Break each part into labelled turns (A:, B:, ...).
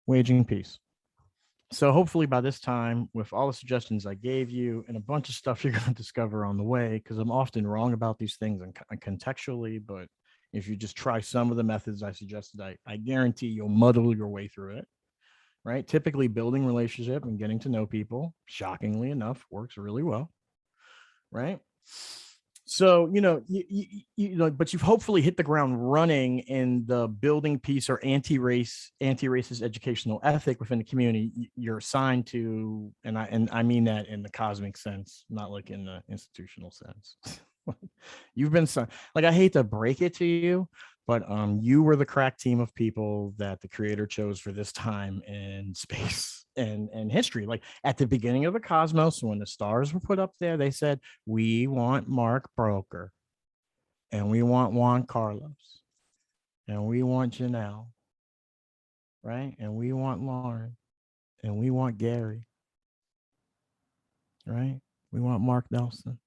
A: waging peace. So hopefully by this time, with all the suggestions I gave you and a bunch of stuff you're going to discover on the way, because I'm often wrong about these things and contextually, but if you just try some of the methods I suggested, I guarantee you'll muddle your way through it, right? Typically building relationship and getting to know people, shockingly enough, works really well, right? So, but you've hopefully hit the ground running in the building peace or anti-racist educational ethic within the community you're assigned to. And I mean that in the cosmic sense, not like in the institutional sense. You've been like, I hate to break it to you, but you were the crack team of people that the creator chose for this time and space and history. Like at the beginning of the cosmos, when the stars were put up there, they said, we want Mark Broker, and we want Juan Carlos, and we want Janelle, right? And we want Lauren, and we want Gary, right? We want Mark Nelson,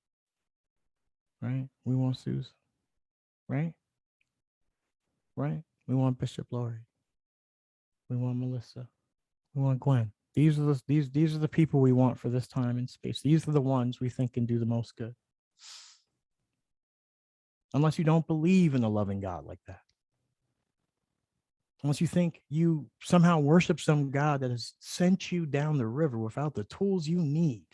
A: right? We want Susan, right? Right? We want Bishop Laurie. We want Melissa. We want Gwen. These are the people we want for this time and space. These are the ones we think can do the most good. Unless you don't believe in a loving God like that. Unless you think you somehow worship some God that has sent you down the river without the tools you need.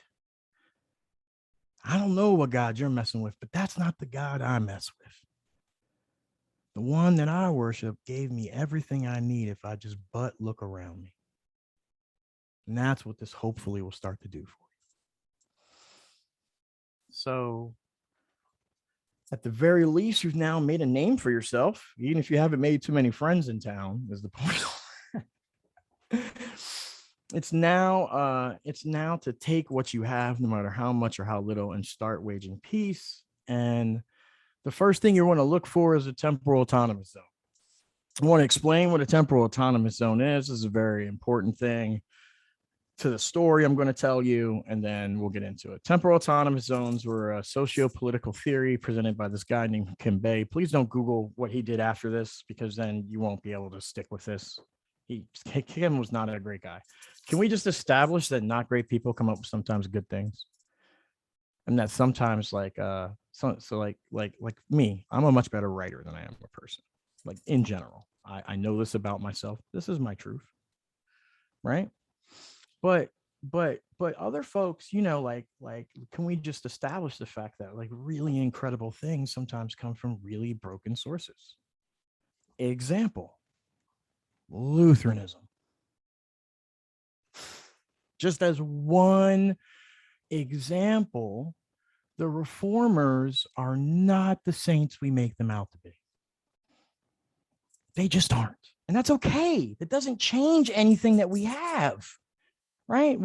A: I don't know what God you're messing with, but that's not the God I mess with. The one that I worship gave me everything I need if I just but look around me. And that's what this hopefully will start to do for you. So at the very least, you've now made a name for yourself, even if you haven't made too many friends in town, is the point. It's now to take what you have, no matter how much or how little, and start waging peace. And the first thing you want to look for is a temporal autonomous zone. I want to explain what a temporal autonomous zone is. This is a very important thing to the story I'm going to tell you, and then we'll get into it. Temporal autonomous zones were a socio-political theory presented by this guy named Kim Bay. Please don't Google what he did after this, because then you won't be able to stick with this. Kim was not a great guy. Can we just establish that not great people come up with sometimes good things? And that sometimes like me, I'm a much better writer than I am a person. Like in general, I know this about myself. This is my truth, right? But other folks, like can we just establish the fact that like really incredible things sometimes come from really broken sources? Example, Lutheranism. Just as one example, the reformers are not the saints we make them out to be. They just aren't. And that's okay. That doesn't change anything that we have, right?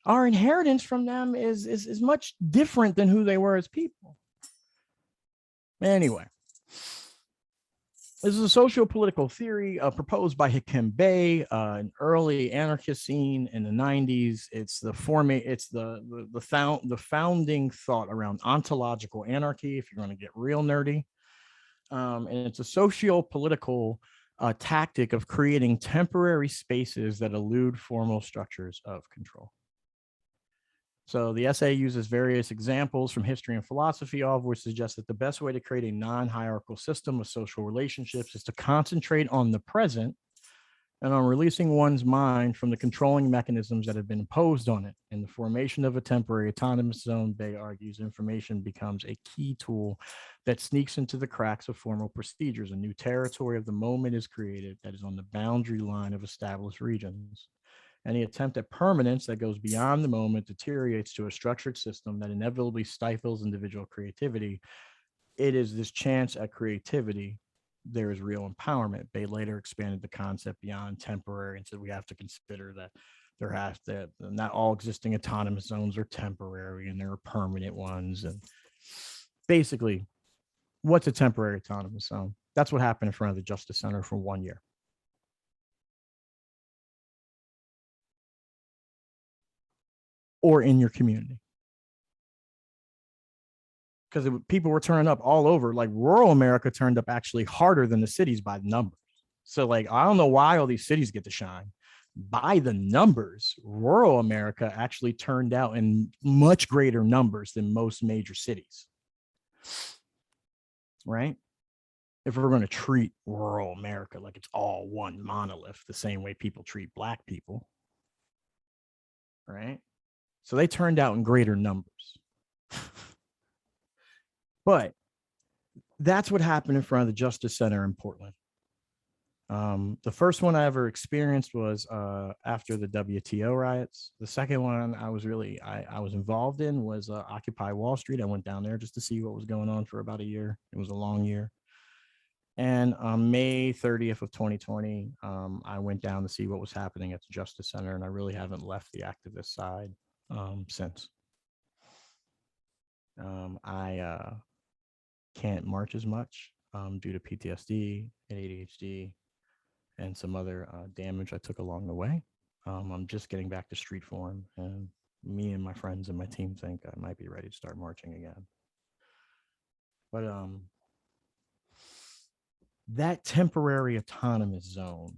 A: Our inheritance from them is much different than who they were as people. Anyway, this is a socio-political theory proposed by Kim Bay, an early anarchist scene in the 90s. It's the founding thought around ontological anarchy, if you're going to get real nerdy. And it's a socio-political tactic of creating temporary spaces that elude formal structures of control. So the essay uses various examples from history and philosophy, all of which suggest that the best way to create a non-hierarchical system of social relationships is to concentrate on the present and on releasing one's mind from the controlling mechanisms that have been imposed on it. In the formation of a temporary autonomous zone, Bay argues information becomes a key tool that sneaks into the cracks of formal procedures. A new territory of the moment is created that is on the boundary line of established regions. Any attempt at permanence that goes beyond the moment deteriorates to a structured system that inevitably stifles individual creativity. It is this chance at creativity. There is real empowerment. Bay later expanded the concept beyond temporary and said we have to consider that not all existing autonomous zones are temporary and there are permanent ones. And basically, what's a temporary autonomous zone? That's what happened in front of the Justice Center for 1 year. Or in your community. Because people were turning up all over. Like rural America turned up actually harder than the cities by numbers. So like, I don't know why all these cities get to shine, by the numbers, rural America actually turned out in much greater numbers than most major cities, right? If we're going to treat rural America like it's all one monolith, the same way people treat Black people, right? So they turned out in greater numbers. But that's what happened in front of the Justice Center in Portland. The first one I ever experienced was after the WTO riots. The second one I was involved in was Occupy Wall Street. I went down there just to see what was going on for about a year. It was a long year. And on May 30th of 2020, I went down to see what was happening at the Justice Center, and I really haven't left the activist side since. I can't march as much due to PTSD and ADHD and some other damage I took along the way. I'm just getting back to street form, and me and my friends and my team think I might be ready to start marching again. But that temporary autonomous zone,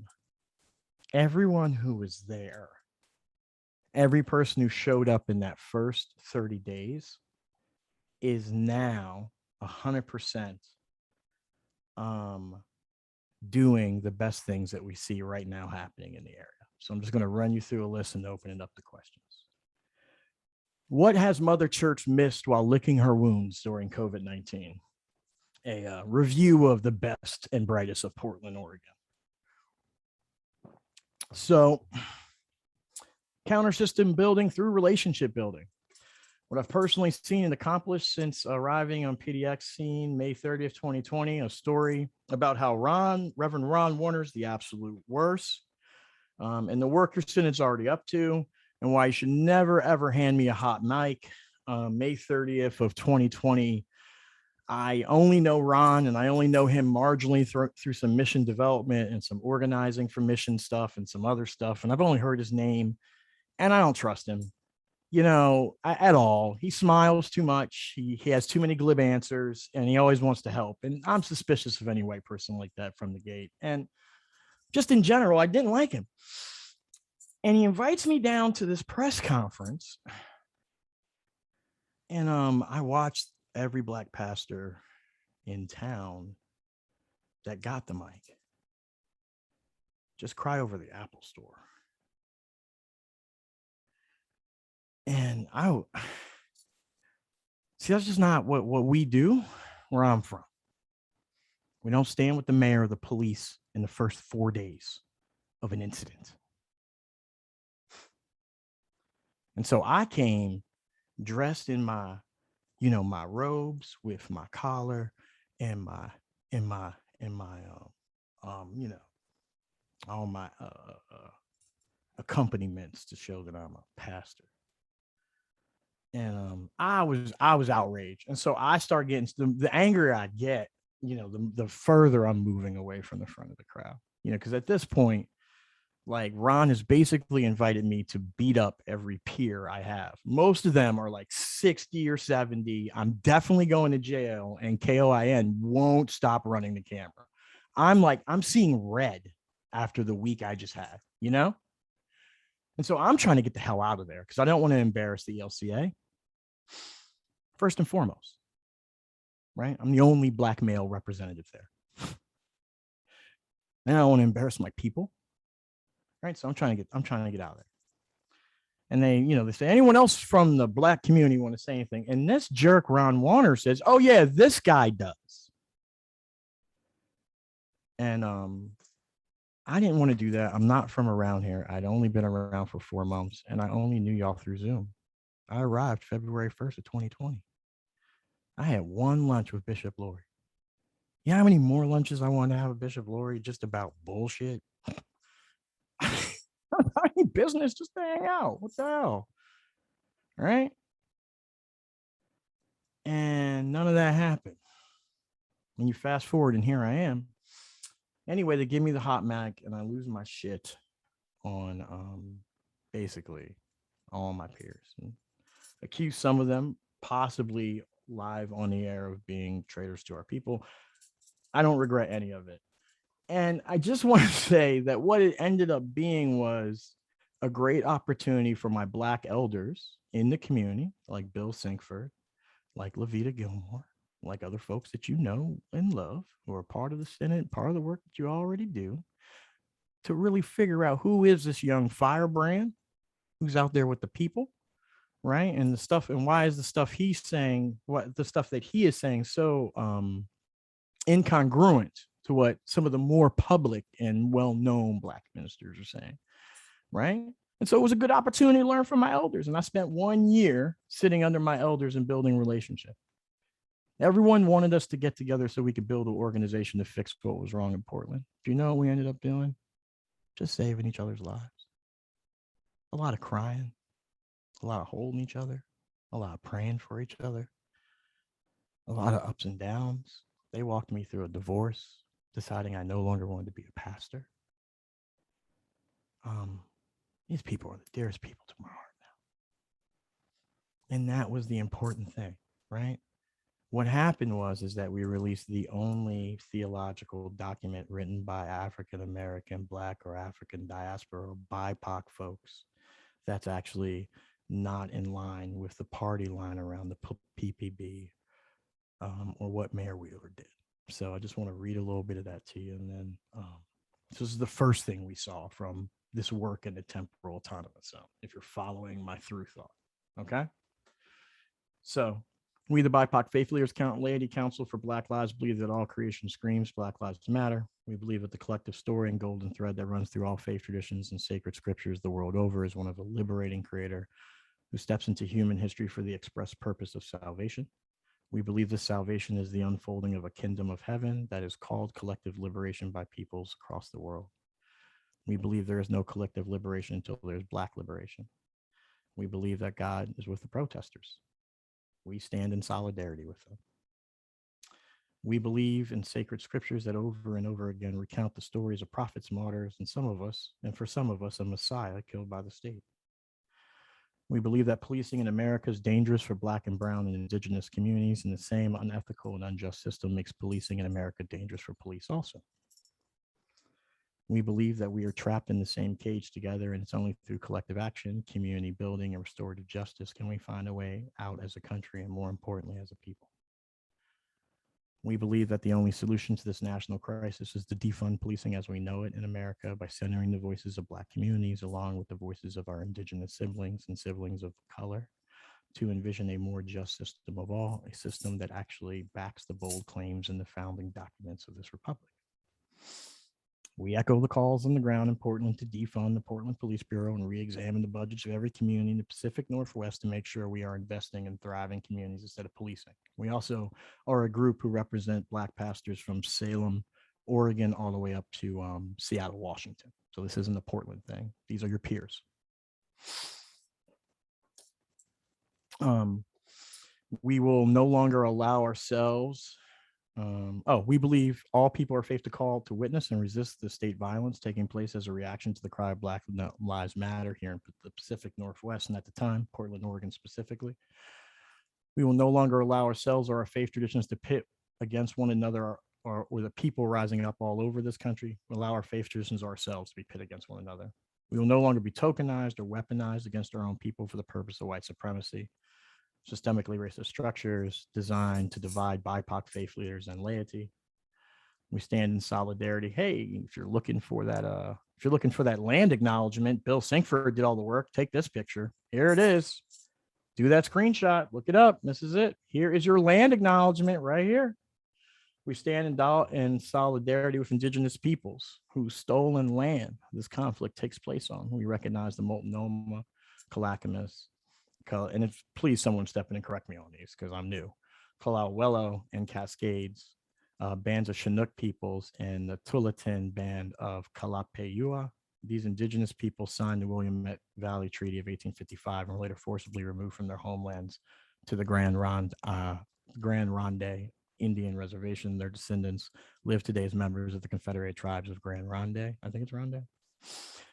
A: everyone who was there, every person who showed up in that first 30 days is now 100% doing the best things that we see right now happening in the area. So I'm just going to run you through a list and open it up to questions. What has Mother Church missed while licking her wounds during COVID-19? A review of the best and brightest of Portland, Oregon. So, counter system building through relationship building. What I've personally seen and accomplished since arriving on PDX scene May 30th, 2020, a story about how Reverend Ron Warner's the absolute worst, and the work your synod's already up to, and why you should never, ever hand me a hot mic. May 30th of 2020, I only know Ron, and I only know him marginally through some mission development and some organizing for mission stuff and some other stuff, and I've only heard his name, and I don't trust him. At all. He smiles too much. He has too many glib answers, and he always wants to help. And I'm suspicious of any white person like that from the gate. And just in general, I didn't like him. And he invites me down to this press conference. And I watched every Black pastor in town that got the mic just cry over the Apple Store. And that's just not what we do where I'm from. We don't stand with the mayor or the police in the first 4 days of an incident. And so I came dressed in my robes with my collar and all my accompaniments to show that I'm a pastor. And I was outraged. And so I start getting the angrier I get, the further I'm moving away from the front of the crowd, because at this point, like, Ron has basically invited me to beat up every peer I have. Most of them are like 60 or 70. I'm definitely going to jail, and KOIN won't stop running the camera. I'm seeing red after the week I just had, And so I'm trying to get the hell out of there because I don't want to embarrass the LCA. First and foremost, right? I'm the only Black male representative there. And I don't want to embarrass my people. Right. So I'm trying to get out of there. And they say, anyone else from the Black community want to say anything? And this jerk, Ron Warner, says, oh yeah, this guy does. And I didn't want to do that. I'm not from around here. I'd only been around for 4 months, and I only knew y'all through Zoom. I arrived February 1st of 2020. I had one lunch with Bishop Laurie. You know how many more lunches I wanted to have with Bishop Laurie just about bullshit? I need business just to hang out. What the hell? All right. And none of that happened. When you fast forward, and here I am. Anyway, they give me the hot mic, and I lose my shit on basically all my peers. And accuse some of them, possibly live on the air, of being traitors to our people. I don't regret any of it. And I just want to say that what it ended up being was a great opportunity for my Black elders in the community, like Bill Sinkford, like Levita Gilmore, like other folks that you know and love, who are part of the Synod, part of the work that you already do, to really figure out who is this young firebrand who's out there with the people, right? And the stuff, and why is the stuff he's saying, what the stuff that he is saying so incongruent to what some of the more public and well-known Black ministers are saying, right? And so it was a good opportunity to learn from my elders. And I spent 1 year sitting under my elders and building relationship. Everyone wanted us to get together so we could build an organization to fix what was wrong in Portland. Do you know what we ended up doing? Just saving each other's lives. A lot of crying, a lot of holding each other, a lot of praying for each other, a lot of ups and downs. They walked me through a divorce, deciding I no longer wanted to be a pastor. These people are the dearest people to my heart now. And that was the important thing, right? What happened is that we released the only theological document written by African American, Black, or African diaspora or BIPOC folks that's actually not in line with the party line around the PPB or what Mayor Wheeler did. So I just want to read a little bit of that to you. And then this is the first thing we saw from this work in the temporal autonomous zone, if you're following my through thought. Okay. So we, the BIPOC Faith Leaders Laity Council for Black Lives, believe that all creation screams Black Lives Matter. We believe that the collective story and golden thread that runs through all faith traditions and sacred scriptures the world over is one of a liberating creator who steps into human history for the express purpose of salvation. We believe this salvation is the unfolding of a kingdom of heaven that is called collective liberation by peoples across the world. We believe there is no collective liberation until there's Black liberation. We believe that God is with the protesters. We stand in solidarity with them. We believe in sacred scriptures that over and over again recount the stories of prophets, martyrs, and for some of us, a Messiah killed by the state. We believe that policing in America is dangerous for Black and brown and indigenous communities, and the same unethical and unjust system makes policing in America dangerous for police also. We believe that we are trapped in the same cage together, and it's only through collective action, community building, and restorative justice can we find a way out as a country and, more importantly, as a people. We believe that the only solution to this national crisis is to defund policing as we know it in America by centering the voices of Black communities along with the voices of our indigenous siblings and siblings of color to envision a more just system of all, a system that actually backs the bold claims in the founding documents of this republic. We echo the calls on the ground in Portland to defund the Portland Police Bureau and re-examine the budgets of every community in the Pacific Northwest to make sure we are investing in thriving communities instead of policing. We also are a group who represent Black pastors from Salem, Oregon, all the way up to Seattle, Washington. So this isn't a Portland thing. These are your peers. We will no longer allow ourselves we believe all people are faith to call to witness and resist the state violence taking place as a reaction to the cry of Black Lives Matter here in the Pacific Northwest and at the time, Portland, Oregon specifically. We will no longer allow ourselves or our faith traditions to pit against one another or the people rising up all over this country. We allow our faith traditions ourselves to be pit against one another. We will no longer be tokenized or weaponized against our own people for the purpose of white supremacy. Systemically racist structures designed to divide BIPOC faith leaders and laity. We stand in solidarity. Hey, if you're looking for that land acknowledgement, Bill Sinkford did all the work. Take this picture. Here it is. Do that screenshot. Look it up. This is it. Here is your land acknowledgement right here. We stand in solidarity with indigenous peoples whose stolen land this conflict takes place on. We recognize the Multnomah, Clackamas, and if please someone step in and correct me on these because I'm new. Kalawelo and Cascades, bands of Chinook peoples, and the Tualatin band of Kalapeyua. These indigenous people signed the Willamette Valley Treaty of 1855 and were later forcibly removed from their homelands to the Grand Ronde Indian Reservation. Their descendants live today as members of the Confederated Tribes of Grand Ronde. I think it's Ronde.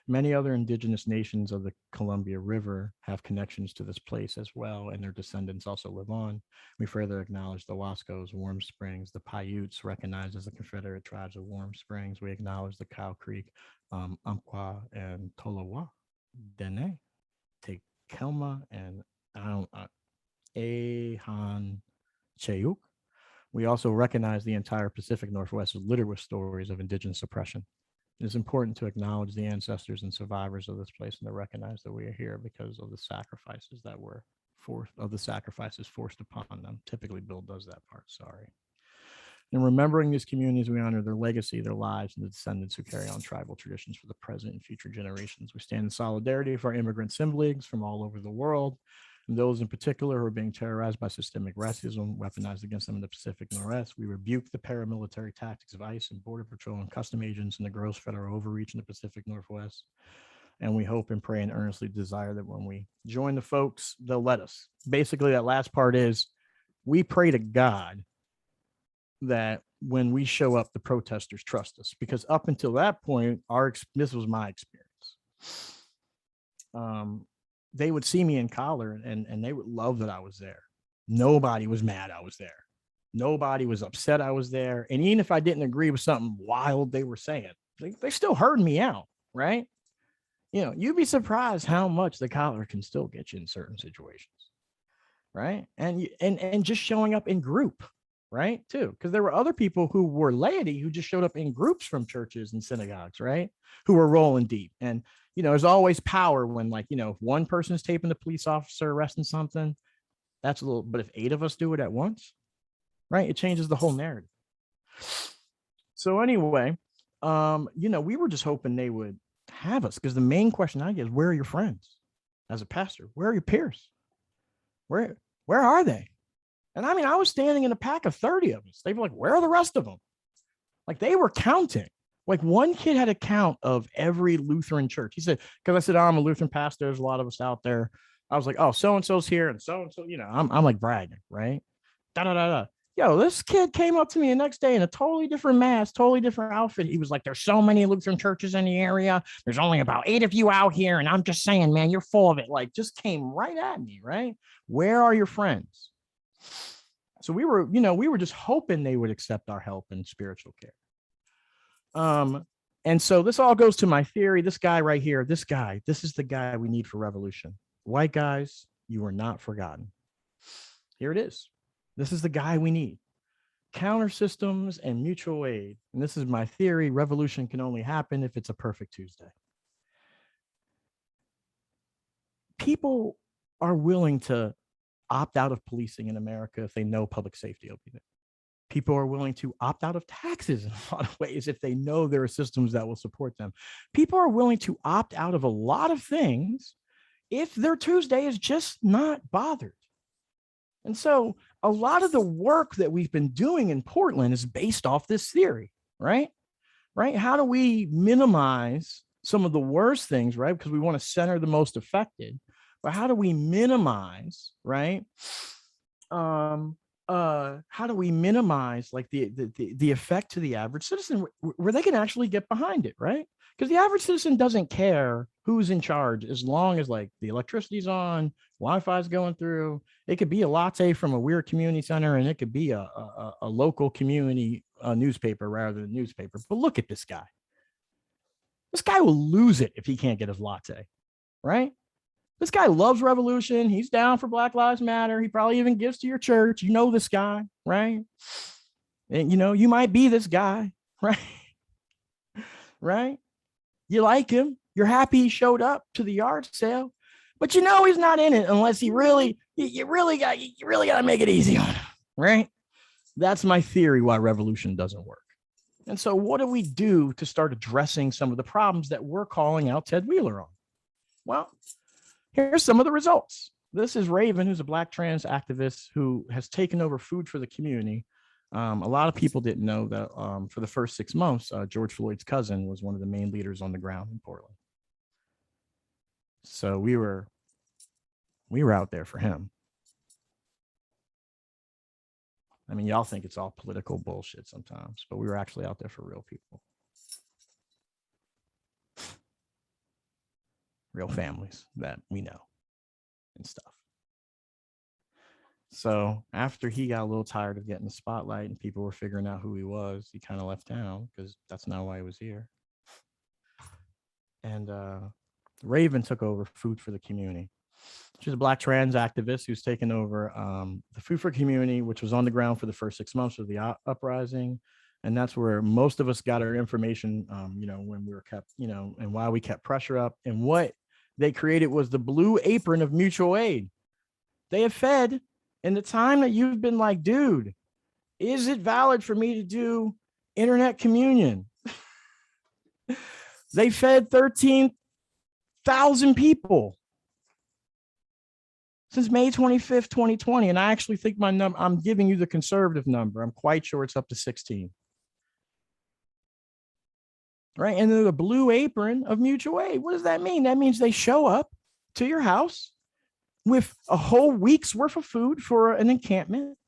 A: Many other indigenous nations of the Columbia River have connections to this place as well, and their descendants also live on. We further acknowledge the Wascos, Warm Springs, the Paiutes, recognized as the Confederate tribes of Warm Springs. We acknowledge the Cow Creek, Umpqua, and Tolowa, Dene, Tekelma, and Ahan Cheyuk. We also recognize the entire Pacific Northwest is littered with stories of indigenous oppression. It is important to acknowledge the ancestors and survivors of this place and to recognize that we are here because of the sacrifices that were forced upon them. Typically, Bill does that part, sorry. In remembering these communities, we honor their legacy, their lives, and the descendants who carry on tribal traditions for the present and future generations. We stand in solidarity for our immigrant siblings from all over the world, and those in particular who are being terrorized by systemic racism weaponized against them in the Pacific Northwest. We rebuke the paramilitary tactics of ICE and Border Patrol and custom agents and the gross federal overreach in the Pacific Northwest. And we hope and pray and earnestly desire that when we join the folks, they'll let us. Basically, that last part is we pray to God that when we show up, the protesters trust us, because up until that point, this was my experience. They would see me in collar and they would love that I was there. Nobody was mad I was there. Nobody was upset I was there. And even if I didn't agree with something wild they were saying, they still heard me out, right? You know, you'd be surprised how much the collar can still get you in certain situations, right? And just showing up in group, right, too, because there were other people who were laity who just showed up in groups from churches and synagogues, right, who were rolling deep. And you know, there's always power when, like, you know, if one person's taping the police officer arresting something, that's a little, but if 8 of us do it at once, right, it changes the whole narrative. So anyway, you know, we were just hoping they would have us, because the main question I get is, where are your friends? As a pastor, where are your peers? Where are they? And I mean, I was standing in a pack of 30 of us. They were like, where are the rest of them? Like, they were counting. Like, one kid had a count of every Lutheran church. He said, because I said, oh, I'm a Lutheran pastor. There's a lot of us out there. I was like, oh, so-and-so's here and so-and-so, you know, I'm like bragging, right? Da-da-da-da. Yo, this kid came up to me the next day in a totally different mask, totally different outfit. He was like, there's so many Lutheran churches in the area. There's only about 8 of you out here. And I'm just saying, man, you're full of it. Like, just came right at me, right? Where are your friends? So we were just hoping they would accept our help and spiritual care. And so this all goes to my theory. This guy right here, this is the guy we need for revolution. White guys, you are not forgotten. Here it is. This is the guy we need. Counter systems and mutual aid. And this is my theory. Revolution can only happen if it's a perfect Tuesday. People are willing to opt out of policing in America if they know public safety will be there. People are willing to opt out of taxes in a lot of ways if they know there are systems that will support them. People are willing to opt out of a lot of things if their Tuesday is just not bothered. And so a lot of the work that we've been doing in Portland is based off this theory, right? How do we minimize some of the worst things, right? Because we want to center the most affected, but how do we minimize, right? How do we minimize like the effect to the average citizen where they can actually get behind it, right? Because the average citizen doesn't care who's in charge as long as like the electricity's on, Wi-Fi is going through. It could be a latte from a weird community center, and it could be a local community newspaper rather than a newspaper. But look at this guy. This guy will lose it if he can't get his latte, right? This guy loves revolution. He's down for Black Lives Matter. He probably even gives to your church. You know this guy, right? And, you know, you might be this guy, right? Right? You like him. You're happy he showed up to the yard sale, but you know he's not in it unless you really got to make it easy on him, right? That's my theory why revolution doesn't work. And so what do we do to start addressing some of the problems that we're calling out Ted Wheeler on? Well, here's some of the results. This is Raven, who's a Black trans activist who has taken over Food for the Community. A lot of people didn't know that for the first 6 months, George Floyd's cousin was one of the main leaders on the ground in Portland. So we were out there for him. I mean, y'all think it's all political bullshit sometimes, but we were actually out there for real people. real families that we know and stuff. So after he got a little tired of getting the spotlight and people were figuring out who he was, he kind of left town because that's not why he was here. And Raven took over Food for the Community. She's a Black trans activist who's taken over the Food for Community, which was on the ground for the first 6 months of the uprising. And that's where most of us got our information, when we were kept, and why we kept pressure up. And what they created was the Blue Apron of mutual aid. They have fed in the time that you've been like, dude, is it valid for me to do internet communion? They fed 13,000 people since May 25th, 2020. And I actually think my number, I'm giving you the conservative number. I'm quite sure it's up to 16. Right. And then the Blue Apron of mutual aid. What does that mean? That means they show up to your house with a whole week's worth of food for an encampment.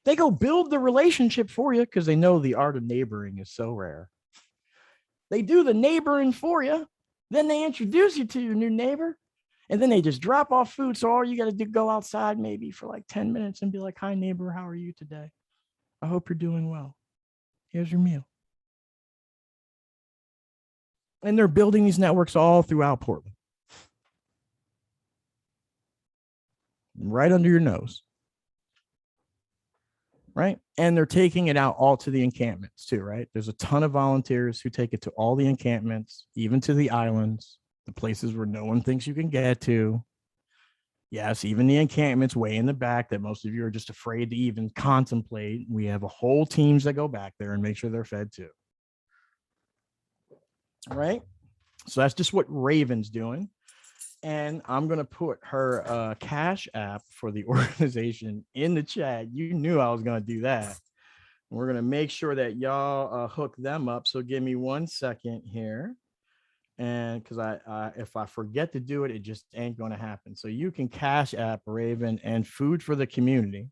A: They go build the relationship for you because they know the art of neighboring is so rare. They do the neighboring for you. Then they introduce you to your new neighbor. And then they just drop off food. So all you got to do, go outside maybe for like 10 minutes and be like, hi, neighbor, how are you today? I hope you're doing well. Here's your meal. And they're building these networks all throughout Portland. Right under your nose. Right. And they're taking it out all to the encampments too, right? There's a ton of volunteers who take it to all the encampments, even to the islands, the places where no one thinks you can get to. Yes, even the encampments way in the back that most of you are just afraid to even contemplate. We have a whole teams that go back there and make sure they're fed too. All right. So that's just what Raven's doing. And I'm going to put her Cash App for the organization in the chat. You knew I was going to do that. And we're going to make sure that y'all hook them up. So give me 1 second here. And because if I forget to do it, it just ain't going to happen. So you can Cash App Raven and Food for the Community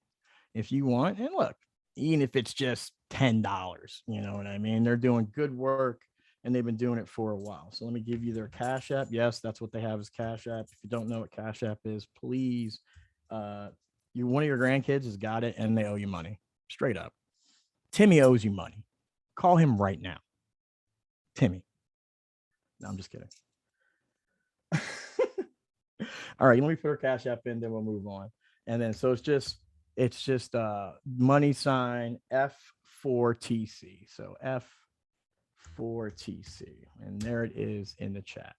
A: if you want. And look, even if it's just $10, you know what I mean? They're doing good work. And they've been doing it for a while. So let me give you their Cash App. Yes, that's what they have is Cash App. If you don't know what Cash App is, please, one of your grandkids has got it and they owe you money. Straight up. Timmy owes you money. Call him right now. Timmy. No, I'm just kidding. All right, let me put her Cash App in, then we'll move on. And then so it's just money sign F4TC. So F4TC, and there it is in the chat.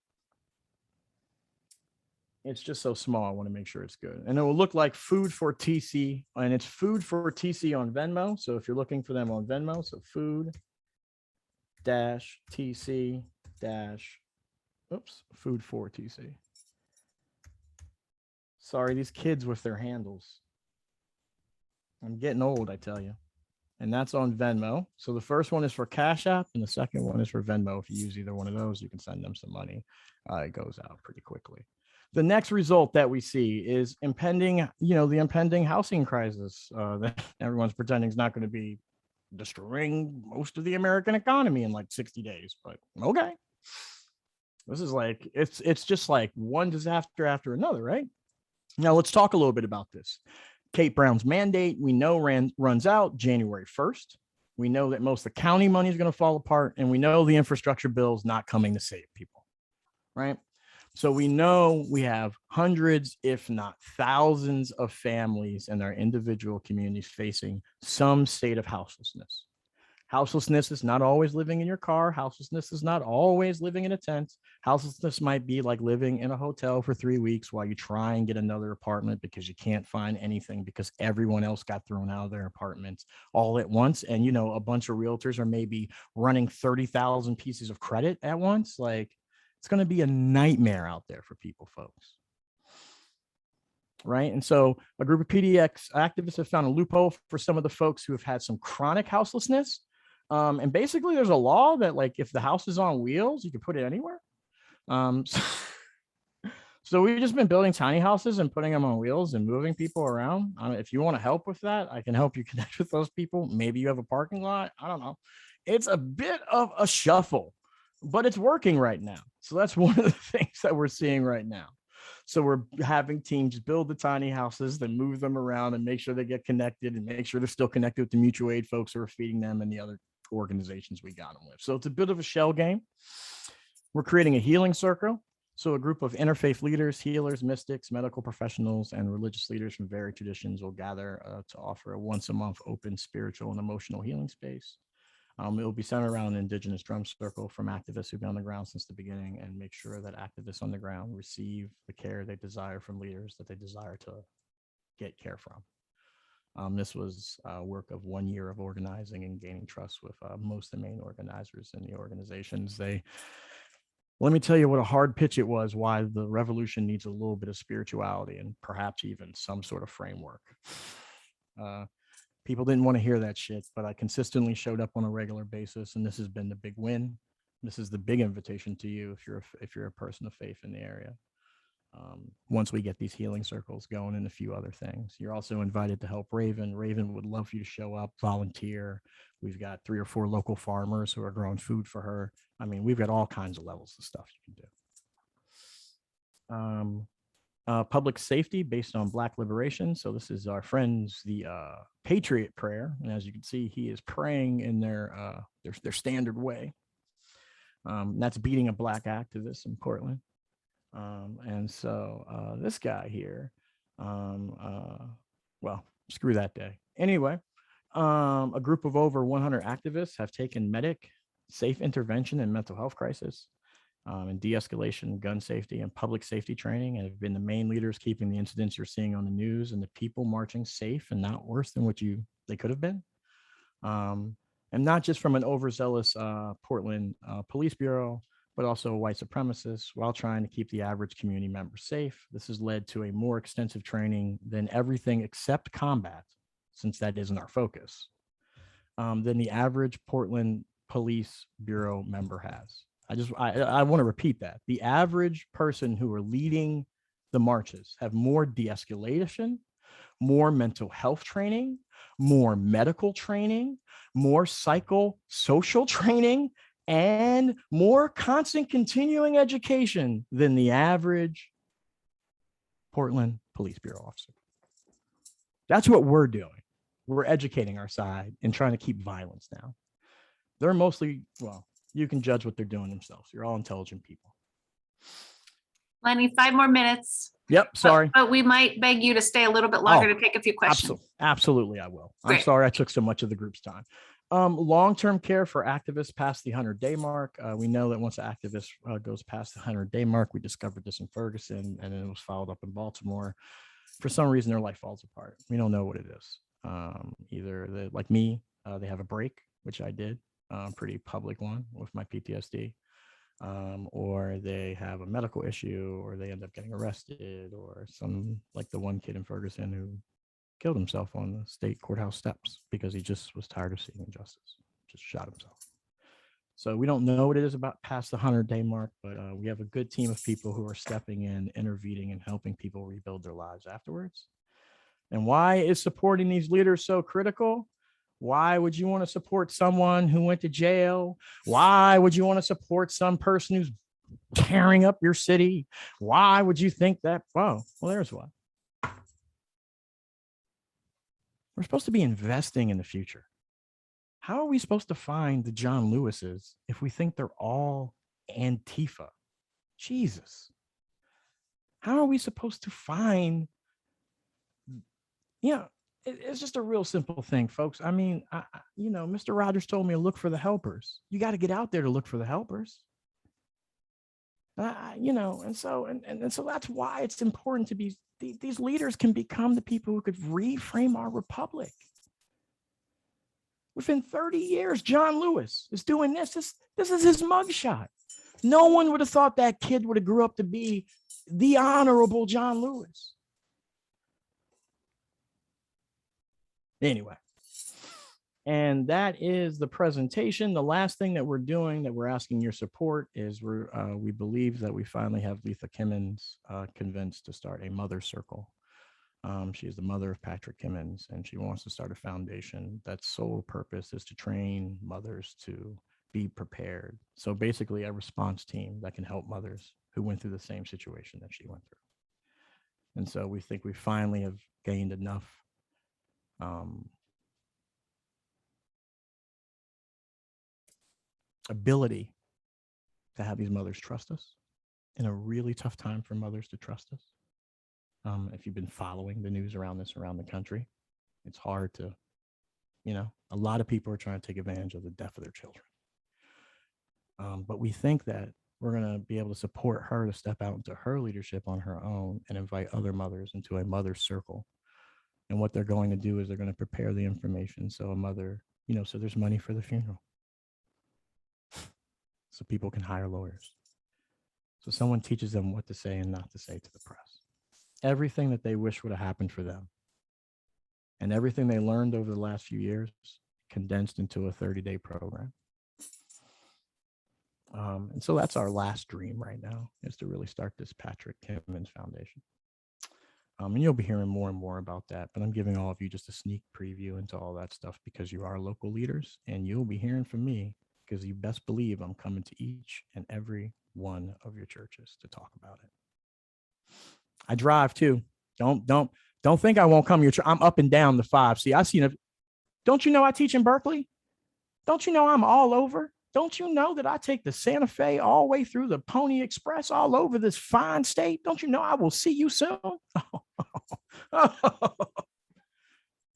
A: It's just so small. I want to make sure it's good. And it will look like Food for TC, and it's Food for TC on Venmo. So if you're looking for them on Venmo, so Food TC Food for TC. Sorry, these kids with their handles. I'm getting old, I tell you. And that's on Venmo. So the first one is for Cash App, and the second one is for Venmo. If you use either one of those, you can send them some money. It goes out pretty quickly. The next result that we see is impending, the impending housing crisis that everyone's pretending is not going to be destroying most of the American economy in like 60 days. But okay, this is like it's just like one disaster after another, right? Now let's talk a little bit about this. Kate Brown's mandate, we know runs out January 1st. We know that most of the county money is going to fall apart, and we know the infrastructure bill is not coming to save people, right? So we know we have hundreds, if not thousands of families in our individual communities facing some state of houselessness. Houselessness is not always living in your car. Houselessness is not always living in a tent. Houselessness might be like living in a hotel for 3 weeks while you try and get another apartment because you can't find anything because everyone else got thrown out of their apartments all at once. And, a bunch of realtors are maybe running 30,000 pieces of credit at once. Like, it's going to be a nightmare out there for people, folks. Right. And so a group of PDX activists have found a loophole for some of the folks who have had some chronic houselessness. And basically, there's a law that, like, if the house is on wheels, you can put it anywhere. So we've just been building tiny houses and putting them on wheels and moving people around. If you want to help with that, I can help you connect with those people. Maybe you have a parking lot. I don't know. It's a bit of a shuffle, but it's working right now. So that's one of the things that we're seeing right now. So we're having teams build the tiny houses, then move them around and make sure they get connected and make sure they're still connected with the mutual aid folks who are feeding them and the other organizations we got them with. So it's a bit of a shell game. We're creating a healing circle. So a group of interfaith leaders, healers, mystics, medical professionals, and religious leaders from varied traditions will gather to offer a once a month open spiritual and emotional healing space. It will be centered around an indigenous drum circle from activists who've been on the ground since the beginning, and make sure that activists on the ground receive the care they desire from leaders that they desire to get care from. This was work of 1 year of organizing and gaining trust with most of the main organizers in the organizations. Let me tell you what a hard pitch it was, why the revolution needs a little bit of spirituality and perhaps even some sort of framework. People didn't want to hear that shit, but I consistently showed up on a regular basis, and this has been the big win. This is the big invitation to you if you're a person of faith in the area. Once we get these healing circles going and a few other things, you're also invited to help Raven. Raven would love for you to show up, volunteer. We've got 3 or 4 local farmers who are growing food for her. I mean, we've got all kinds of levels of stuff you can do. Public safety based on Black liberation. So this is our friends, the Patriot Prayer, and as you can see, he is praying in their standard way. That's beating a Black activist in Portland. And so this guy here, well, screw that day. Anyway, a group of over 100 activists have taken medic, safe intervention, and mental health crisis, and de-escalation, gun safety, and public safety training, and have been the main leaders keeping the incidents you're seeing on the news and the people marching safe and not worse than what they could have been. And not just from an overzealous Portland Police Bureau, but also white supremacists, while trying to keep the average community member safe. This has led to a more extensive training than everything except combat, since that isn't our focus, than the average Portland Police Bureau member has. I want to repeat that. The average person who are leading the marches have more de-escalation, more mental health training, more medical training, more psychosocial training, and more constant continuing education than the average Portland Police Bureau officer. That's what we're doing. We're educating our side and trying to keep violence down. They're mostly, well, you can judge what they're doing themselves. You're all intelligent people.
B: Lenny, 5 more minutes.
A: Yep, sorry.
B: But we might beg you to stay a little bit longer to take a few questions.
A: Absolutely, I will.
B: Great.
A: I'm sorry I took so much of the group's time. Long-term care for activists past the 100-day mark. We know that once an activist goes past the 100-day mark, we discovered this in Ferguson, and then it was followed up in Baltimore. For some reason, their life falls apart. We don't know what it is. Either like me, they have a break, which I did, pretty public one with my PTSD, or they have a medical issue, or they end up getting arrested, or some, like the one kid in Ferguson who killed himself on the state courthouse steps because he just was tired of seeing injustice, just shot himself. So we don't know what it is about past the 100-day mark, but we have a good team of people who are stepping in, intervening, and helping people rebuild their lives afterwards. And why is supporting these leaders so critical? Why would you want to support someone who went to jail? Why would you want to support some person who's tearing up your city? Why would you think that? Well, there's why. We're supposed to be investing in the future. How are we supposed to find the John Lewises if we think they're all Antifa? Jesus. How are we supposed to find, it's just a real simple thing, folks. I mean, Mr. Rogers told me to look for the helpers. You got to get out there to look for the helpers. And so that's why it's important to be, these leaders can become the people who could reframe our republic. Within 30 years, John Lewis is doing this. This is his mugshot. No one would have thought that kid would have grew up to be the Honorable John Lewis. Anyway, and that is the presentation. The last thing that we're doing, that we're asking your support, is we believe that we finally have Letha Kimmons convinced to start a mother circle. She is the mother of Patrick Kimmons, and she wants to start a foundation that's sole purpose is to train mothers to be prepared. So basically a response team that can help mothers who went through the same situation that she went through. And so we think we finally have gained enough ability to have these mothers trust us in a really tough time for mothers to trust us. If you've been following the news around the country, it's hard to, a lot of people are trying to take advantage of the death of their children. But we think that we're going to be able to support her to step out into her leadership on her own and invite other mothers into a mother circle. And what they're going to do is they're going to prepare the information. So a mother, so there's money for the funeral. So people can hire lawyers. So someone teaches them what to say and not to say to the press. Everything that they wish would have happened for them. And everything they learned over the last few years condensed into a 30-day program. And so that's our last dream right now, is to really start this Patrick Timmons Foundation. And you'll be hearing more and more about that, but I'm giving all of you just a sneak preview into all that stuff because you are local leaders, and you'll be hearing from me because you best believe I'm coming to each and every one of your churches to talk about it. I drive too. Don't think I won't come to your church. I'm up and down the 5. See, I see. Don't you know I teach in Berkeley? Don't you know I'm all over? Don't you know that I take the Santa Fe all the way through the Pony Express all over this fine state? Don't you know I will see you soon?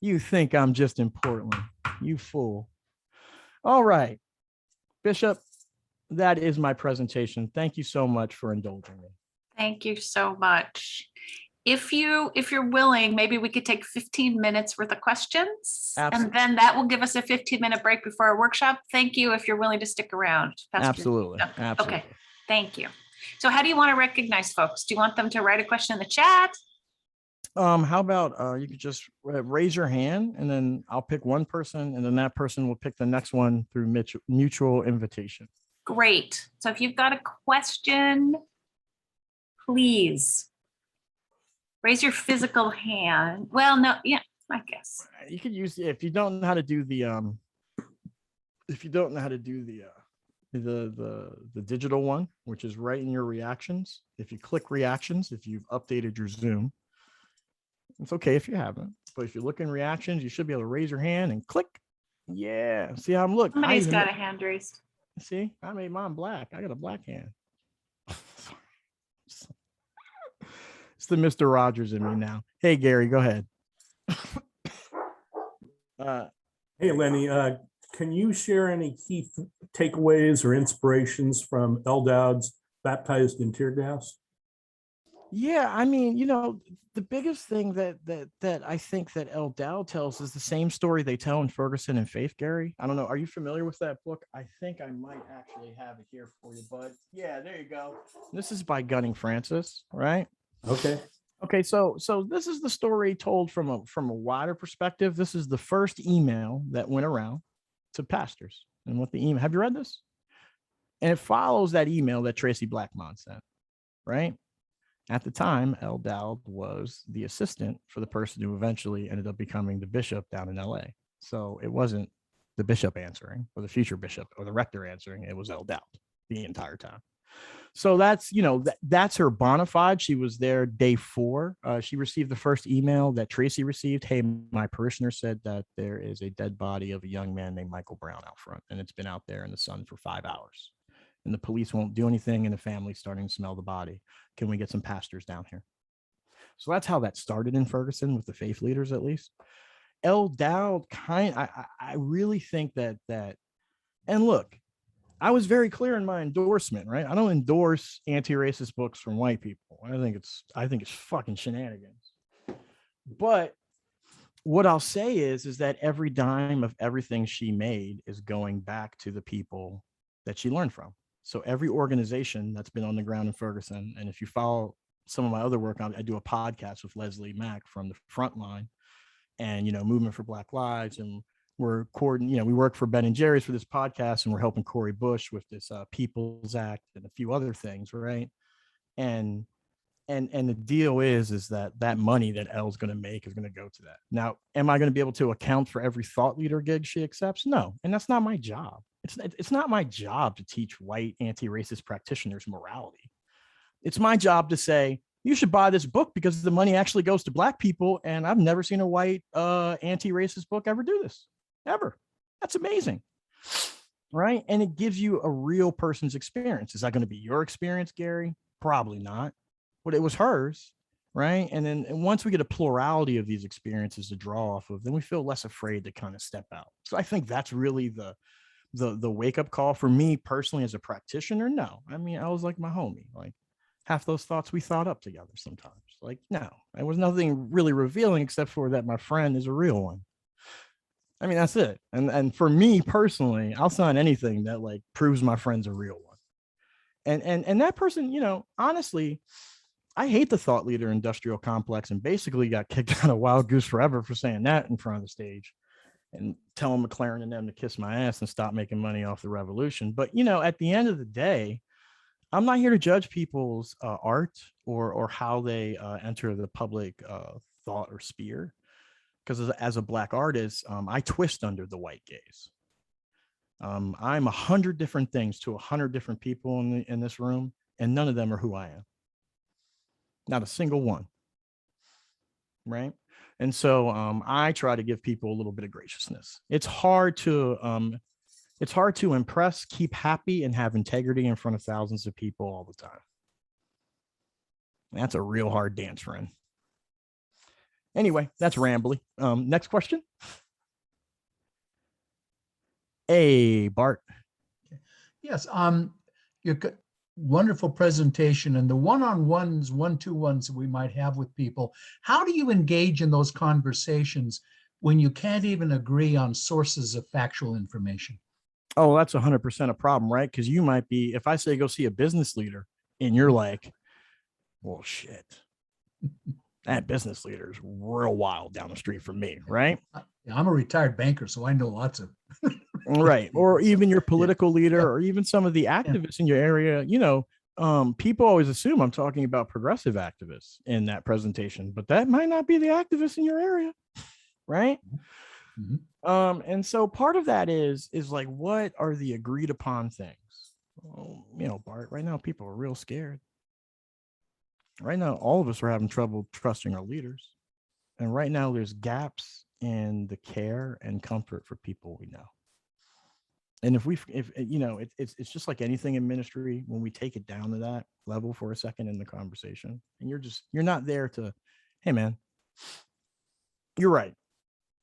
A: You think I'm just in Portland, you fool. All right, Bishop, that is my presentation. Thank you so much for indulging me.
B: Thank you so much. If you're willing, maybe we could take 15 minutes worth of questions. Absolutely. And then that will give us a 15-minute break before our workshop. Thank you if you're willing to stick around.
A: Absolutely.
B: Okay, thank you. So how do you want to recognize folks? Do you want them to write a question in the chat?
A: How about you could just raise your hand, and then I'll pick one person, and then that person will pick the next one through mutual invitation.
B: Great. So if you've got a question, please raise your physical hand. Well, no, yeah, I guess.
A: You could use, if you don't know how to do the digital one, which is right in your reactions. If you click reactions, if you've updated your Zoom, it's okay if you haven't, but if you look in reactions, you should be able to raise your hand and click. Yeah. See how I'm looking.
B: Somebody's got a hand raised.
A: See, I made mine black. I got a black hand. It's the Mr. Rogers in me now. Hey, Gary, go ahead.
C: Hey, Lenny, can you share any key takeaways or inspirations from Eldad's Baptized in Tear Gas?
A: Yeah, I mean, the biggest thing that I think that Eldad tells is the same story they tell in Ferguson and Faith, Gary. I don't know. Are you familiar with that book? I think I might actually have it here for you, bud. Yeah, there you go. This is by Gunning Francis, right? Okay. So this is the story told from a wider perspective. This is the first email that went around to pastors, and what the email. Have you read this? And it follows that email that Tracy Blackmon sent, right? At the time, Eldad was the assistant for the person who eventually ended up becoming the bishop down in LA. So it wasn't the bishop answering or the future bishop or the rector answering. It was Eldad the entire time. So that's, that's her bona fide. She was there day 4. She received the first email that Tracy received. Hey, my parishioner said that there is a dead body of a young man named Michael Brown out front, and it's been out there in the sun for 5 hours. And the police won't do anything, and the family's starting to smell the body. Can we get some pastors down here? So that's how that started in Ferguson with the faith leaders, at least. Eldad I really think that, and look, I was very clear in my endorsement, right? I don't endorse anti-racist books from white people. I think it's fucking shenanigans. But what I'll say is that every dime of everything she made is going back to the people that she learned from. So every organization that's been on the ground in Ferguson, and if you follow some of my other work, I do a podcast with Leslie Mack from the Frontline, and Movement for Black Lives, and we're we work for Ben and Jerry's for this podcast, and we're helping Cori Bush with this People's Act and a few other things, right? And And the deal is that money that Elle's going to make is going to go to that. Now, am I going to be able to account for every thought leader gig she accepts? No. And that's not my job. It's not my job to teach white anti-racist practitioners morality. It's my job to say, you should buy this book because the money actually goes to Black people. And I've never seen a white anti-racist book ever do this, ever. That's amazing. Right. And it gives you a real person's experience. Is that going to be your experience, Gary? Probably not. But it was hers, right? And once we get a plurality of these experiences to draw off of, then we feel less afraid to kind of step out. So I think that's really the wake up call for me personally as a practitioner. No, I mean, I was like my homie, like half those thoughts we thought up together sometimes. Like, no, there was nothing really revealing except for that my friend is a real one. I mean, that's it. And for me personally, I'll sign anything that like proves my friend's a real one. And that person, you know, honestly, I hate the thought leader industrial complex and basically got kicked out of Wild Goose Forever for saying that in front of the stage and telling McLaren and them to kiss my ass and stop making money off the revolution. But, you know, at the end of the day, I'm not here to judge people's art or how they enter the public thought or sphere. Because as a Black artist, I twist under the white gaze. I'm 100 different things to 100 different people in this room, and none of them are who I am. Not a single one. Right. And so I try to give people a little bit of graciousness. It's hard to impress, keep happy, and have integrity in front of thousands of people all the time. That's a real hard dance, friend. Anyway, that's rambly. Next question. Hey, Bart.
D: Yes. Your wonderful presentation and the one-on-ones, one-to-ones that we might have with people. How do you engage in those conversations when you can't even agree on sources of factual information?
A: Oh, that's 100% a problem, right? Because you might be, if I say go see a business leader and you're like, well, shit, that business leader is real wild down the street from me, right?
D: I'm a retired banker, so I know lots of.
A: Right. Or even your political leader, or even some of the activists in your area. You know, people always assume I'm talking about progressive activists in that presentation, but that might not be the activists in your area, right? Mm-hmm. And so part of that is like, what are the agreed upon things? Well, you know, Bart, right now people are real scared. Right now, all of us are having trouble trusting our leaders. And right now there's gaps in the care and comfort for people we know. And if you know, it's just like anything in ministry, when we take it down to that level for a second in the conversation, and you're not there to, hey man, you're right.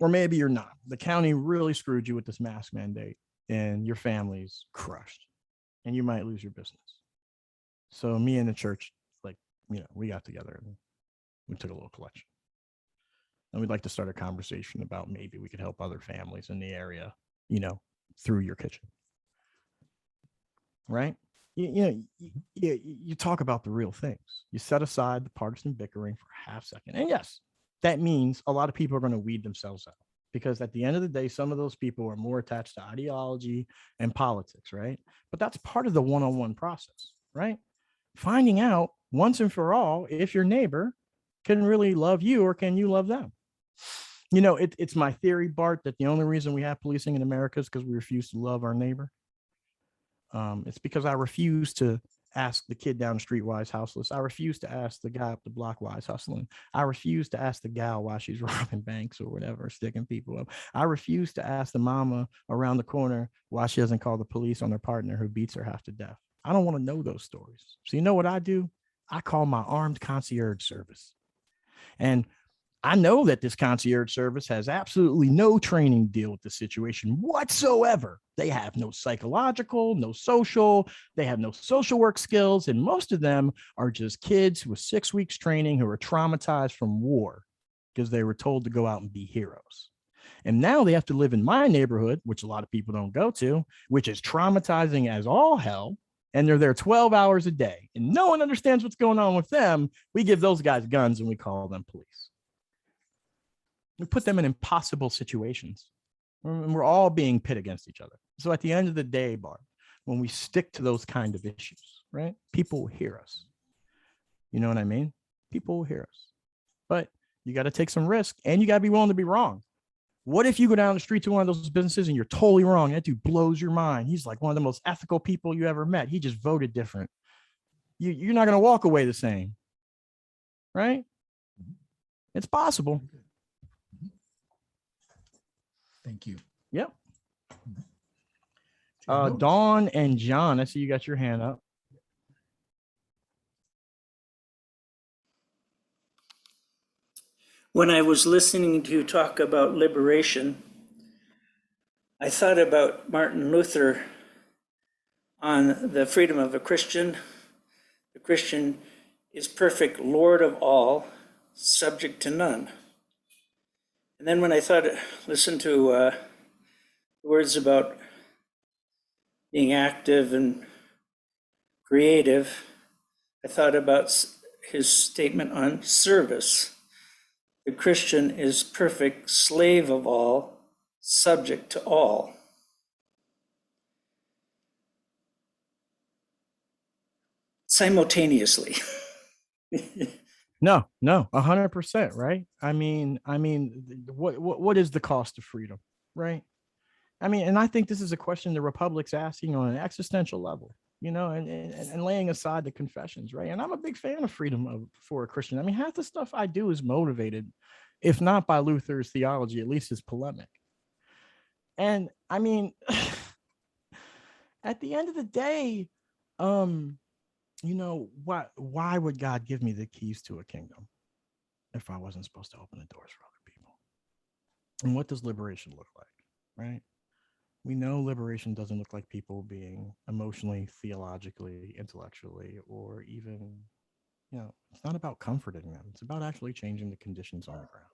A: Or maybe you're not. The county really screwed you with this mask mandate and your family's crushed and you might lose your business. So me and the church, like, you know, we got together and we took a little collection. And we'd like to start a conversation about maybe we could help other families in the area, you know, through your kitchen. Right? You talk about the real things. You set aside the partisan bickering for a half second. And yes, that means a lot of people are going to weed themselves out, because at the end of the day, some of those people are more attached to ideology and politics, right? But that's part of the one-on-one process, right? Finding out once and for all if your neighbor can really love you or can you love them. You know, it's my theory, Bart, that the only reason we have policing in America is because we refuse to love our neighbor. It's because I refuse to ask the kid down the street why he's houseless. I refuse to ask the guy up the block why he's hustling. I refuse to ask the gal why she's robbing banks or whatever, sticking people up. I refuse to ask the mama around the corner why she doesn't call the police on her partner who beats her half to death. I don't want to know those stories. So you know what I do? I call my armed concierge service. And I know that this concierge service has absolutely no training to deal with the situation whatsoever. They have no psychological, no social, they have no social work skills. And most of them are just kids with 6 weeks training who are traumatized from war because they were told to go out and be heroes. And now they have to live in my neighborhood, which a lot of people don't go to, which is traumatizing as all hell. And they're there 12 hours a day and no one understands what's going on with them. We give those guys guns and we call them police. We put them in impossible situations. And we're all being pit against each other. So at the end of the day, Bart, when we stick to those kind of issues, right, people will hear us. You know what I mean? People will hear us, but you got to take some risk and you got to be willing to be wrong. What if you go down the street to one of those businesses and you're totally wrong? That dude blows your mind. He's like one of the most ethical people you ever met. He just voted different. You're not going to walk away the same, right? It's possible.
D: Thank you.
A: Yep.
D: Notes.
A: Dawn and John, I see you got your hand up.
E: When I was listening to you talk about liberation, I thought about Martin Luther on the freedom of a Christian. The Christian is perfect Lord of all, subject to none. And then when I listened to words about being active and creative, I thought about his statement on service. The Christian is perfect slave of all, subject to all. Simultaneously.
A: No, 100%, right? I mean, what is the cost of freedom, right? I mean, and I think this is a question the Republic's asking on an existential level, and laying aside the confessions, right? And I'm a big fan of freedom for a Christian. I mean, half the stuff I do is motivated, if not by Luther's theology, at least his polemic. And I mean, at the end of the day, why would God give me the keys to a kingdom if I wasn't supposed to open the doors for other people? And what does liberation look like, right? We know liberation doesn't look like people being emotionally, theologically, intellectually, or even, it's not about comforting them. It's about actually changing the conditions on the ground,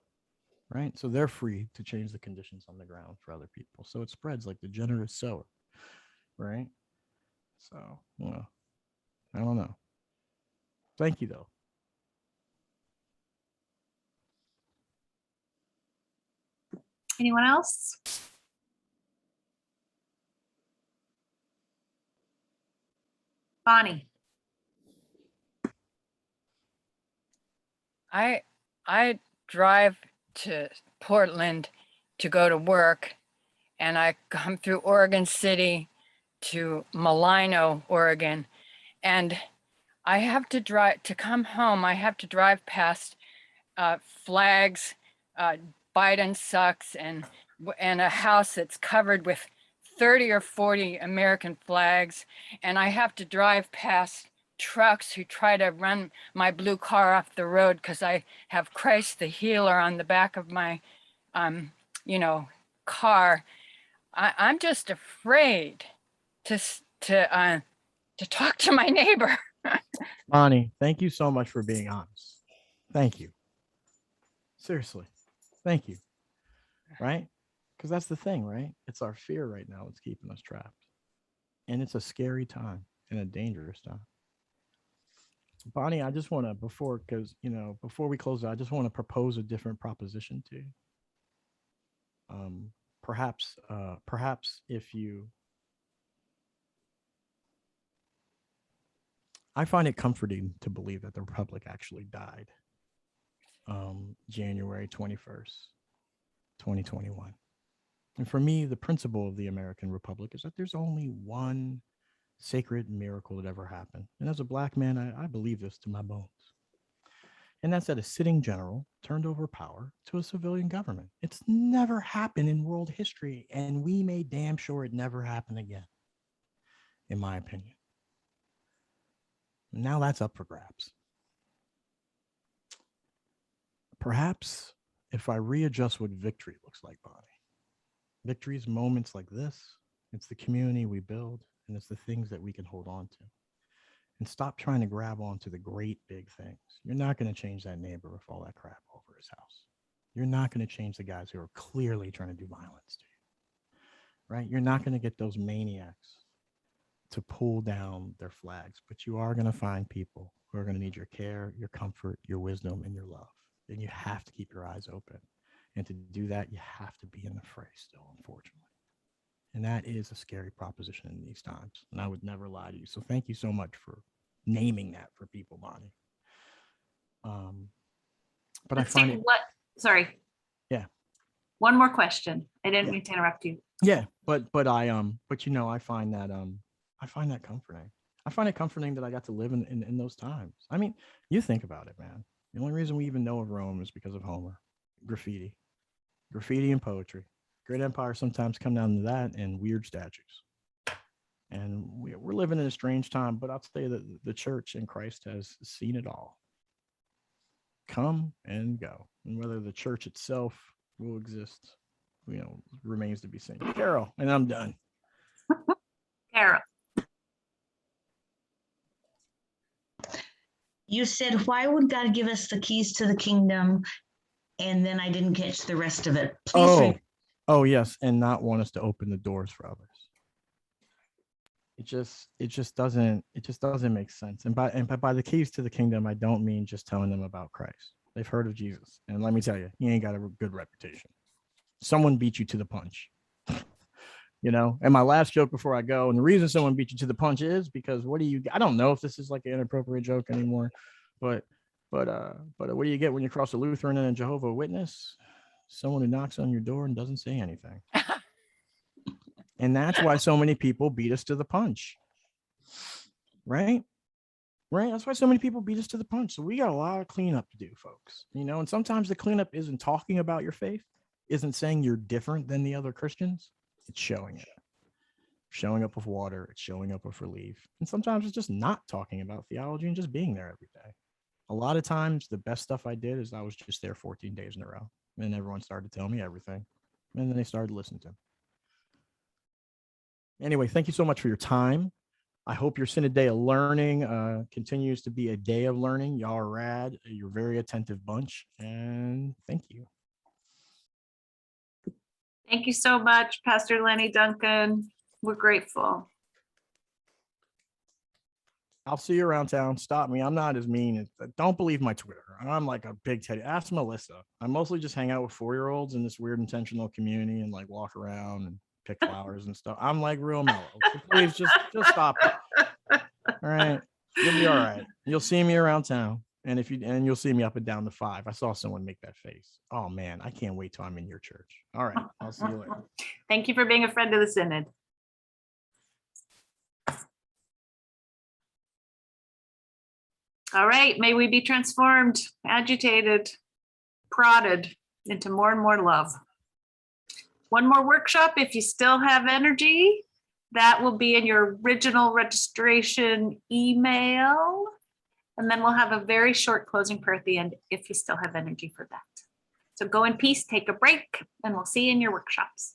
A: right? So they're free to change the conditions on the ground for other people. So it spreads like the generous sower, right? So, I don't know. Thank you, though.
B: Anyone else? Bonnie.
F: I drive to Portland to go to work, and I come through Oregon City to Malino, Oregon, and I have to drive to come home. I have to drive past flags, Biden sucks, and a house that's covered with 30 or 40 American flags, and I have to drive past trucks who try to run my blue car off the road because I have Christ the Healer on the back of my, car. I'm just afraid to talk to my neighbor.
A: Bonnie, thank you so much for being honest. Thank you. Seriously, thank you. Right? Because that's the thing, right? It's our fear right now that's keeping us trapped. And it's a scary time and a dangerous time. Bonnie, I just want to, before we close out, I just want to propose a different proposition to you. Perhaps if you, I find it comforting to believe that the Republic actually died January 21st, 2021. And for me, the principle of the American Republic is that there's only one sacred miracle that ever happened. And as a Black man, I believe this to my bones. And that's that a sitting general turned over power to a civilian government. It's never happened in world history, and we made damn sure it never happened again, in my opinion. Now that's up for grabs. Perhaps if I readjust what victory looks like, Bonnie, victory is moments like this. It's the community we build, and it's the things that we can hold on to. And stop trying to grab onto the great big things. You're not going to change that neighbor with all that crap over his house. You're not going to change the guys who are clearly trying to do violence to you, right? You're not going to get those maniacs to pull down their flags, but you are going to find people who are going to need your care, your comfort, your wisdom, and your love. And you have to keep your eyes open. And to do that, you have to be in the fray still, unfortunately. And that is a scary proposition in these times. And I would never lie to you. So thank you so much for naming that for people, Bonnie. But I
B: Let's
A: find
B: see
A: it,
B: what, sorry.
A: Yeah.
B: One more question. I didn't
A: Yeah.
B: mean to interrupt you.
A: yeah, but you know, I find that comforting. I find it comforting that I got to live in those times. I mean, you think about it, man. The only reason we even know of Rome is because of Homer, graffiti and poetry. Great empires sometimes come down to that and weird statues. And we're living in a strange time, but I'll tell you that the church in Christ has seen it all. Come and go. And whether the church itself will exist, you know, remains to be seen. Carol, and I'm done.
B: Carol.
G: You said, why would God give us the keys to the kingdom? And then I didn't catch the rest of it. Please.
A: Oh yes, and not want us to open the doors for others. It just doesn't make sense. And by the keys to the kingdom, I don't mean just telling them about Christ. They've heard of Jesus, and let me tell you, he ain't got a good reputation. Someone beat you to the punch. You know, and my last joke before I go, and the reason someone beat you to the punch is because I don't know if this is like an inappropriate joke anymore, but what do you get when you cross a Lutheran and a Jehovah's Witness? Someone who knocks on your door and doesn't say anything. And that's why so many people beat us to the punch. Right? That's why so many people beat us to the punch. So we got a lot of cleanup to do, folks. You know, and sometimes the cleanup isn't talking about your faith, isn't saying you're different than the other Christians. It's showing it. Showing up with water, it's showing up with relief. And sometimes it's just not talking about theology and just being there every day. A lot of times the best stuff I did is I was just there 14 days in a row. And everyone started to tell me everything. And then they started listening to me. Anyway, thank you so much for your time. I hope your Synod Day of Learning continues to be a day of learning. Y'all are rad. You're a very attentive bunch. And thank you.
B: Thank you so much, Pastor Lenny Duncan. We're grateful.
A: I'll see you around town. Stop me. I'm not as mean. Don't believe my Twitter. I'm like a big Teddy. Ask Melissa. I mostly just hang out with 4-year-olds in this weird intentional community and like walk around and pick flowers and stuff. I'm like real mellow. So please just stop it. All right. You'll be all right. You'll see me around town. And you'll see me up and down the 5. I saw someone make that face. Oh man, I can't wait till I'm in your church. All right. I'll see you later.
B: Thank you for being a friend of the Synod. All right, may we be transformed, agitated, prodded into more and more love. One more workshop, if you still have energy, that will be in your original registration email. And then we'll have a very short closing prayer at the end if you still have energy for that. So go in peace, take a break, and we'll see you in your workshops.